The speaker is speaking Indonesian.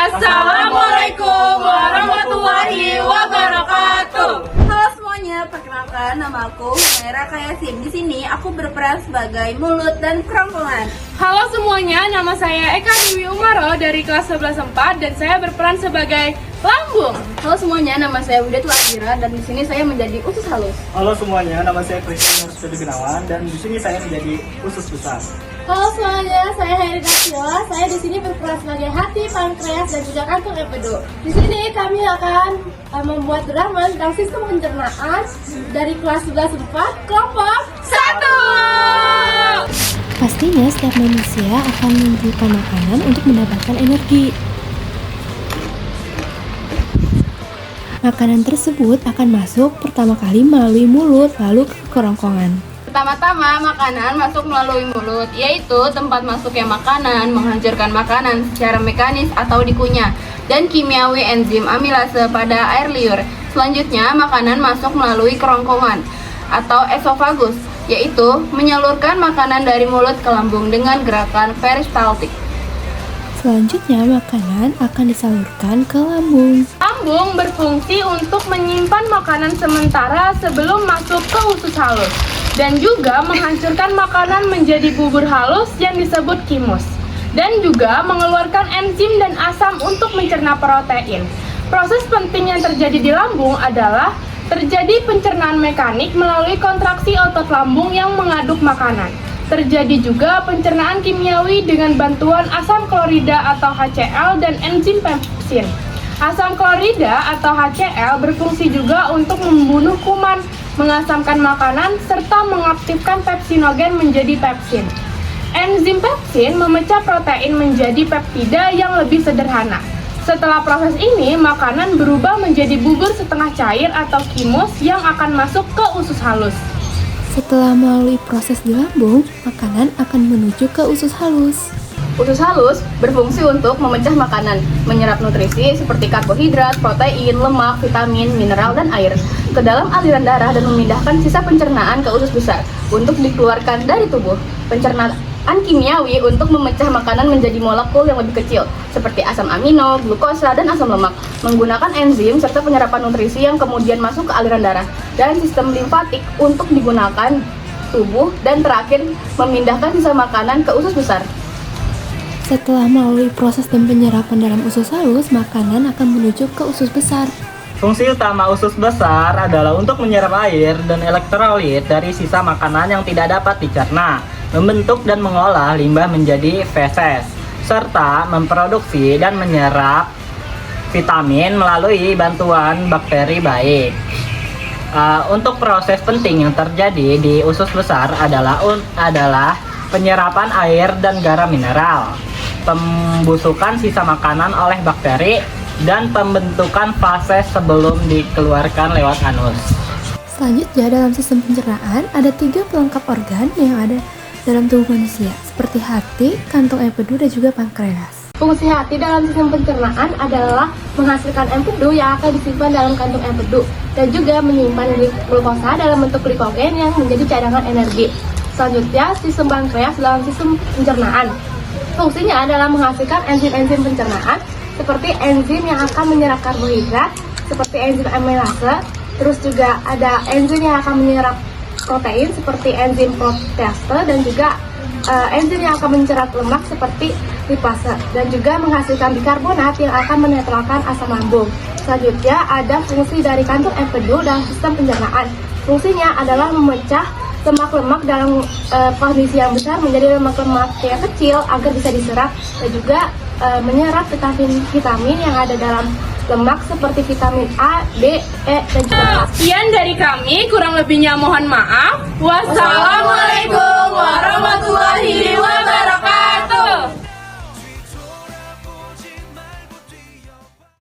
Assalamualaikum warahmatullahi wabarakatuh. Halo semuanya, perkenalkan nama aku Humaira Kayasim. Di sini aku berperan sebagai mulut dan kerongkongan. Halo semuanya, nama saya Eka Dewi Umaro dari kelas 11/4 dan saya berperan sebagai lambung. Halo semuanya, nama saya Widatul Akira dan di sini saya menjadi usus halus. Halo semuanya, nama saya Christian Nurstudi Gunawan dan di sini saya menjadi usus besar. Halo semuanya, saya Heri Dasila. Saya di sini berperan sebagai hati, pankreas, dan juga kantung empedu. Di sini kami akan membuat drama tentang sistem pencernaan dari kelas 11/4 kelompok 1. Pastinya setiap manusia akan membutuhkan makanan untuk mendapatkan energi. Makanan tersebut akan masuk pertama kali melalui mulut, lalu ke kerongkongan. Pertama-tama makanan masuk melalui mulut, yaitu tempat masuknya makanan, menghancurkan makanan secara mekanis atau dikunyah, dan kimiawi enzim amilase pada air liur. Selanjutnya makanan masuk melalui kerongkongan atau esofagus, yaitu menyalurkan makanan dari mulut ke lambung dengan gerakan peristaltik. Selanjutnya makanan akan disalurkan ke lambung. Lambung berfungsi untuk menyimpan makanan sementara sebelum masuk ke usus halus dan juga menghancurkan makanan menjadi bubur halus yang disebut kimus, dan juga mengeluarkan enzim dan asam untuk mencerna protein. Proses penting yang terjadi di lambung adalah terjadi pencernaan mekanik melalui kontraksi otot lambung yang mengaduk makanan. Terjadi juga pencernaan kimiawi dengan bantuan asam klorida atau HCl dan enzim pepsin. Asam klorida atau HCl berfungsi juga untuk membunuh kuman, mengasamkan makanan, serta mengaktifkan pepsinogen menjadi pepsin. Enzim pepsin memecah protein menjadi peptida yang lebih sederhana. Setelah proses ini, makanan berubah menjadi bubur setengah cair atau kimus yang akan masuk ke usus halus. Setelah melalui proses di lambung, makanan akan menuju ke usus halus. Usus halus berfungsi untuk memecah makanan, menyerap nutrisi seperti karbohidrat, protein, lemak, vitamin, mineral, dan air ke dalam aliran darah dan memindahkan sisa pencernaan ke usus besar untuk dikeluarkan dari tubuh. Pencernaan kimiawi untuk memecah makanan menjadi molekul yang lebih kecil seperti asam amino, glukosa, dan asam lemak menggunakan enzim serta penyerapan nutrisi yang kemudian masuk ke aliran darah dan sistem limfatik untuk digunakan tubuh, dan terakhir memindahkan sisa makanan ke usus besar. Setelah melalui proses dan penyerapan dalam usus halus, makanan akan menuju ke usus besar. Fungsi utama usus besar adalah untuk menyerap air dan elektrolit dari sisa makanan yang tidak dapat dicerna, membentuk dan mengolah limbah menjadi feses, serta memproduksi dan menyerap vitamin melalui bantuan bakteri baik. Untuk proses penting yang terjadi di usus besar adalah penyerapan air dan garam mineral, pembusukan sisa makanan oleh bakteri, dan pembentukan fase sebelum dikeluarkan lewat anus. Selanjutnya, dalam sistem pencernaan ada 3 pelengkap organ yang ada dalam tubuh manusia, seperti hati, kantong empedu, dan juga pankreas. Fungsi hati dalam sistem pencernaan adalah menghasilkan empedu yang akan disimpan dalam kantung empedu dan juga menyimpan glukosa dalam bentuk glikogen yang menjadi cadangan energi. Selanjutnya, sistem pankreas dalam sistem pencernaan. Fungsinya adalah menghasilkan enzim-enzim pencernaan seperti enzim yang akan menyerap karbohidrat seperti enzim amilase, terus juga ada enzim yang akan menyerap protein seperti enzim protease, dan juga enzim yang akan mencerap lemak seperti lipase, dan juga menghasilkan bikarbonat yang akan menetralkan asam lambung. Selanjutnya ada fungsi dari kantung empedu dalam sistem pencernaan. Fungsinya adalah memecah lemak-lemak dalam kondisi yang besar menjadi lemak-lemak yang kecil agar bisa diserap, dan juga menyerap vitamin yang ada dalam lemak seperti vitamin A, B, E, dan juga K. Sekian dari kami, kurang lebihnya mohon maaf. Wassalam.